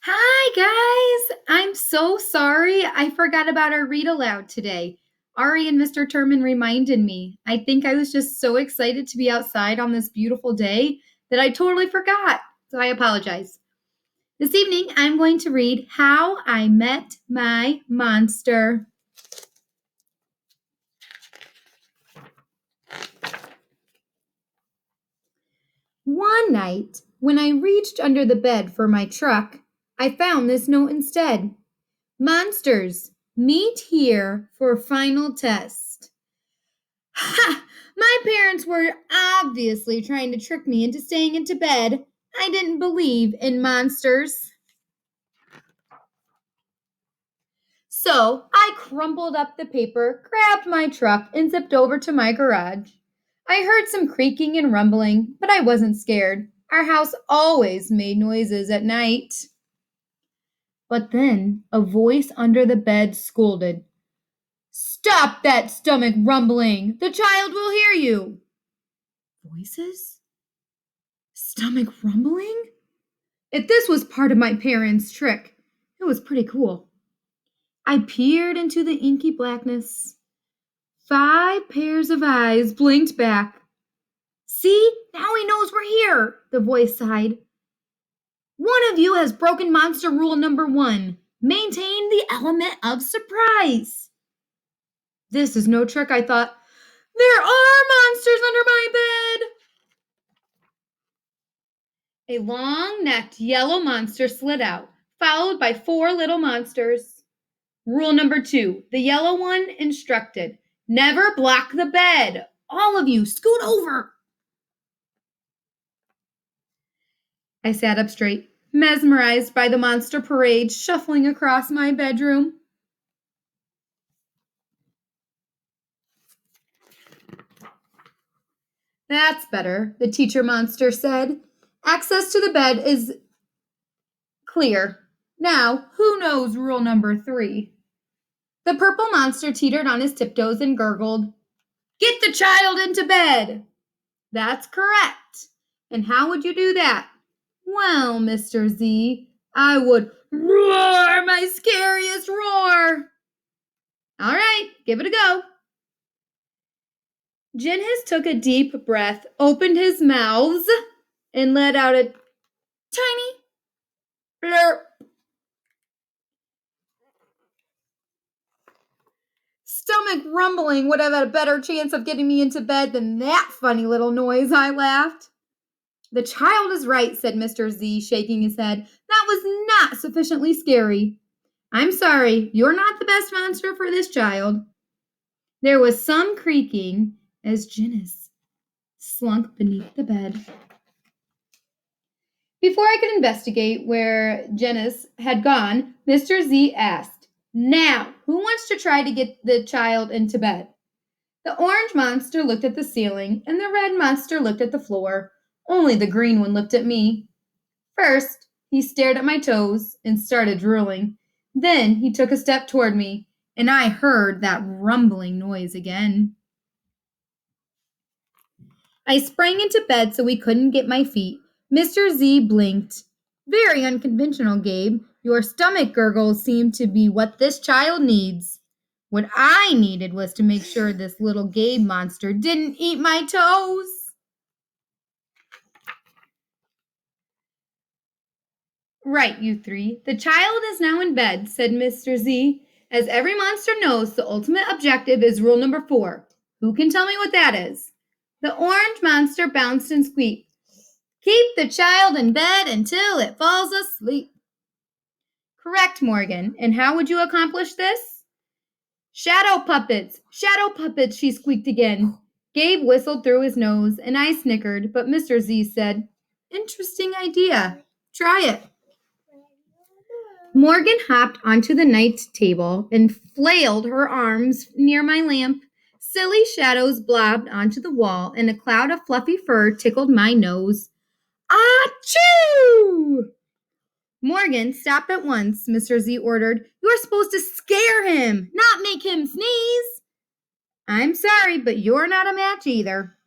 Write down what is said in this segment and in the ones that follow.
Hi, guys! I'm so sorry. I forgot about our read aloud today. Ari and Mr. Turman reminded me. I think I was just so excited to be outside on this beautiful day that I totally forgot. So I apologize. This evening, I'm going to read How I Met My Monster. One night, when I reached under the bed for my truck, I found this note instead. Monsters, meet here for final test. Ha! My parents were obviously trying to trick me into staying into bed. I didn't believe in monsters. So I crumpled up the paper, grabbed my truck, and zipped over to my garage. I heard some creaking and rumbling, but I wasn't scared. Our house always made noises at night. But then a voice under the bed scolded, "Stop that stomach rumbling! The child will hear you!" Voices? Stomach rumbling? If this was part of my parents' trick, it was pretty cool. I peered into the inky blackness. 5 pairs of eyes blinked back. "See, now he knows we're here," the voice sighed. "One of you has broken monster rule number 1. Maintain the element of surprise." This is no trick, I thought. There are monsters under my bed. A long-necked yellow monster slid out, followed by 4 little monsters. Rule number 2, the yellow one instructed, never block the bed. All of you, scoot over. I sat up straight, mesmerized by the monster parade shuffling across my bedroom. That's better, the teacher monster said. Access to the bed is clear. Now, who knows rule number 3? The purple monster teetered on his tiptoes and gurgled, "Get the child into bed." That's correct. And how would you do that? Well, Mr. Z, I would roar my scariest roar. All right, give it a go. Jinhis took a deep breath, opened his mouth, and let out a tiny blurp. Stomach rumbling would have had a better chance of getting me into bed than that funny little noise, I laughed. The child is right, said Mr. Z, shaking his head. That was not sufficiently scary. I'm sorry, you're not the best monster for this child. There was some creaking as Jinnis slunk beneath the bed. Before I could investigate where Jinnis had gone, Mr. Z asked, "Now, who wants to try to get the child into bed?" The orange monster looked at the ceiling, and the red monster looked at the floor. Only the green one looked at me. First, he stared at my toes and started drooling. Then he took a step toward me, and I heard that rumbling noise again. I sprang into bed so he couldn't get my feet. Mr. Z blinked. Very unconventional, Gabe. Your stomach gurgles seem to be what this child needs. What I needed was to make sure this little Gabe monster didn't eat my toes. Right, you 3. The child is now in bed, said Mr. Z. As every monster knows, the ultimate objective is rule number 4. Who can tell me what that is? The orange monster bounced and squeaked. Keep the child in bed until it falls asleep. Correct, Morgan. And how would you accomplish this? Shadow puppets, she squeaked again. Gabe whistled through his nose, and I snickered, but Mr. Z said, Interesting idea. Try it. Morgan hopped onto the night table and flailed her arms near my lamp. Silly shadows blobbed onto the wall, and a cloud of fluffy fur tickled my nose. Achoo! Morgan, stop at once, Mr. Z ordered. You're supposed to scare him, not make him sneeze. I'm sorry, but you're not a match either.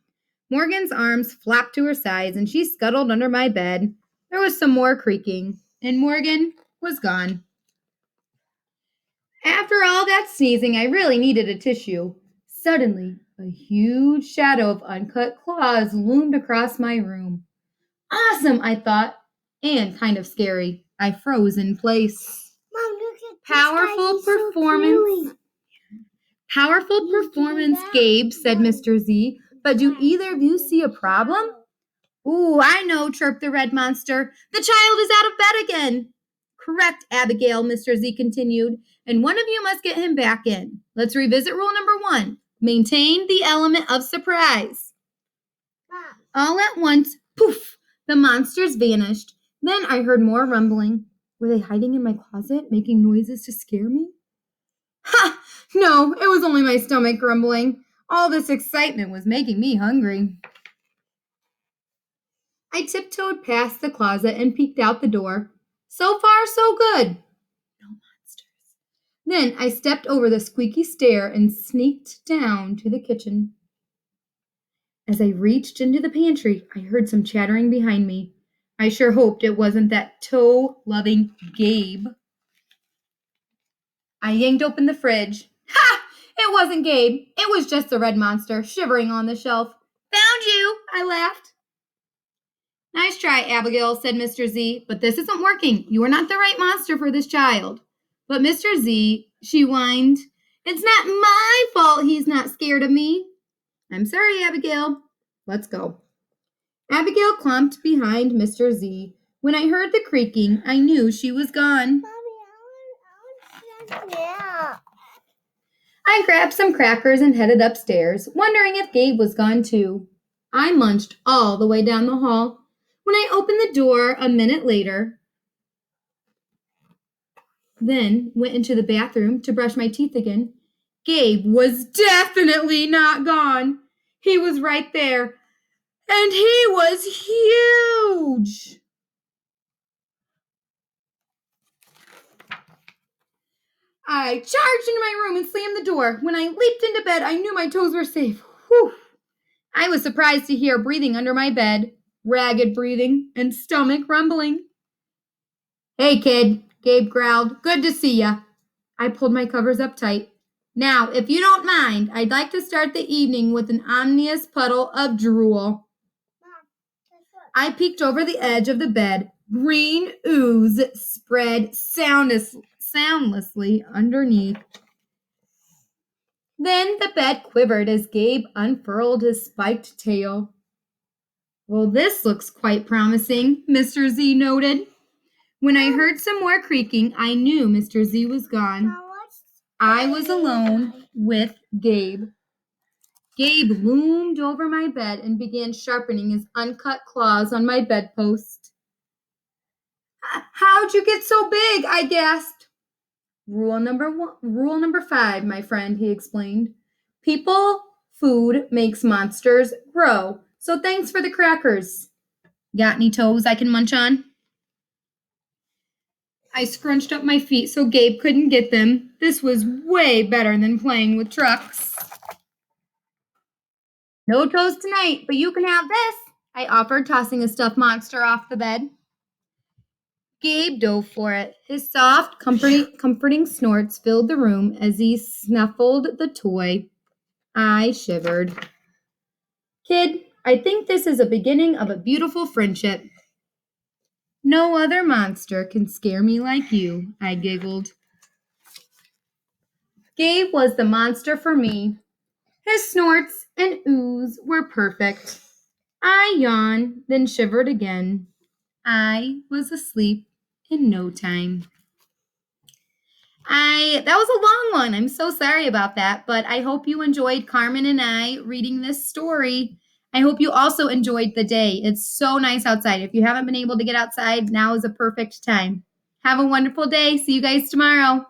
Morgan's arms flapped to her sides, and she scuttled under my bed. There was some more creaking, and Morgan, was gone. After all that sneezing, I really needed a tissue. Suddenly, a huge shadow of uncut claws loomed across my room. Awesome, I thought, and kind of scary. I froze in place. Mom, look at Powerful this guy, he's performance. So Powerful He's performance, doing that. Gabe, said Mr. Z. But do either of you see a problem? Ooh, I know, chirped the red monster. The child is out of bed again. Correct, Abigail, Mr. Z continued, and one of you must get him back in. Let's revisit rule number 1. Maintain the element of surprise. All at once, poof, the monsters vanished. Then I heard more rumbling. Were they hiding in my closet, making noises to scare me? Ha! No, it was only my stomach grumbling. All this excitement was making me hungry. I tiptoed past the closet and peeked out the door. So far, so good. No monsters. Then I stepped over the squeaky stair and sneaked down to the kitchen. As I reached into the pantry, I heard some chattering behind me. I sure hoped it wasn't that toe-loving Gabe. I yanked open the fridge. Ha! It wasn't Gabe. It was just the red monster shivering on the shelf. Found you, I laughed. Nice try, Abigail, said Mr. Z, but this isn't working. You are not the right monster for this child. But Mr. Z, she whined, it's not my fault he's not scared of me. I'm sorry, Abigail. Let's go. Abigail clumped behind Mr. Z. When I heard the creaking, I knew she was gone. Mommy, yeah. I grabbed some crackers and headed upstairs, wondering if Gabe was gone too. I munched all the way down the hall. When I opened the door a minute later, then went into the bathroom to brush my teeth again, Gabe was definitely not gone. He was right there, and he was huge. I charged into my room and slammed the door. When I leaped into bed, I knew my toes were safe. Whew. I was surprised to hear breathing under my bed, ragged breathing, and stomach rumbling. Hey, kid, Gabe growled. Good to see ya. I pulled my covers up tight. Now, if you don't mind, I'd like to start the evening with an ominous puddle of drool. I peeked over the edge of the bed. Green ooze spread soundlessly underneath. Then the bed quivered as Gabe unfurled his spiked tail. Well, this looks quite promising, Mr. Z noted. When I heard some more creaking, I knew Mr. Z was gone. I was alone with Gabe. Gabe loomed over my bed and began sharpening his uncut claws on my bedpost. How'd you get so big? I gasped. Rule number 5, my friend, he explained. People, food makes monsters grow. So thanks for the crackers. Got any toes I can munch on? I scrunched up my feet so Gabe couldn't get them. This was way better than playing with trucks. No toes tonight, but you can have this, I offered, tossing a stuffed monster off the bed. Gabe dove for it. His soft, comforting snorts filled the room as he snuffled the toy. I shivered. Kid, I think this is a beginning of a beautiful friendship. No other monster can scare me like you, I giggled. Gabe was the monster for me. His snorts and ooze were perfect. I yawned, then shivered again. I was asleep in no time. That was a long one. I'm so sorry about that, but I hope you enjoyed Carmen and I reading this story. I hope you also enjoyed the day. It's so nice outside. If you haven't been able to get outside, now is a perfect time. Have a wonderful day. See you guys tomorrow.